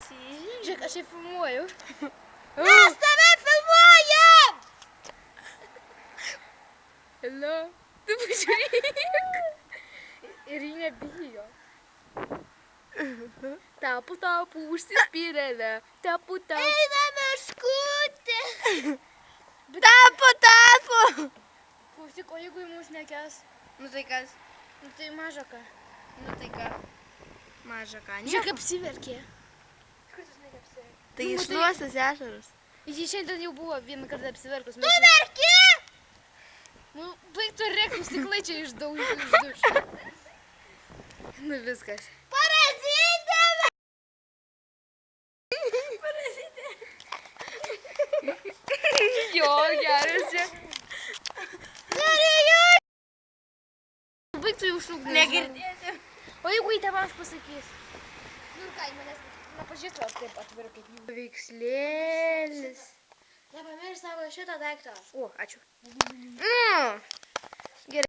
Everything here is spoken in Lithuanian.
Žiūrėk, aš jau filmuoju. Mes tave filmuojam! Hello. Tu pažiūrėk. Ir ji nebijo. Tapu, užsispyrėlė. Tapu. Eina meškutė. Tapu. Klausyk, o jeigu į mus nekes? Nu tai kas? Nu tai maža ką. Nu tai ką? Maža ką. Žiūrėk, kaip apsiverkė. Tai išnuostas ežeras. Ji šiandien jau buvo vieną kartą apsiverkus. Tu verki? Nu, baig tu rėkti, stiklai čia išdaužyti iš dušų. Nu viskas. Parazitė! Jo, geras čia. Baig tu jau šūknės. Negirdėsiu. O jeigu į tėvams pasakys? Nu ką, manęs nepažįstas taip atvirai kaip jų. Paveikslėlis. Nepamirš savo šitą daiktą. O, ačiū. Nu.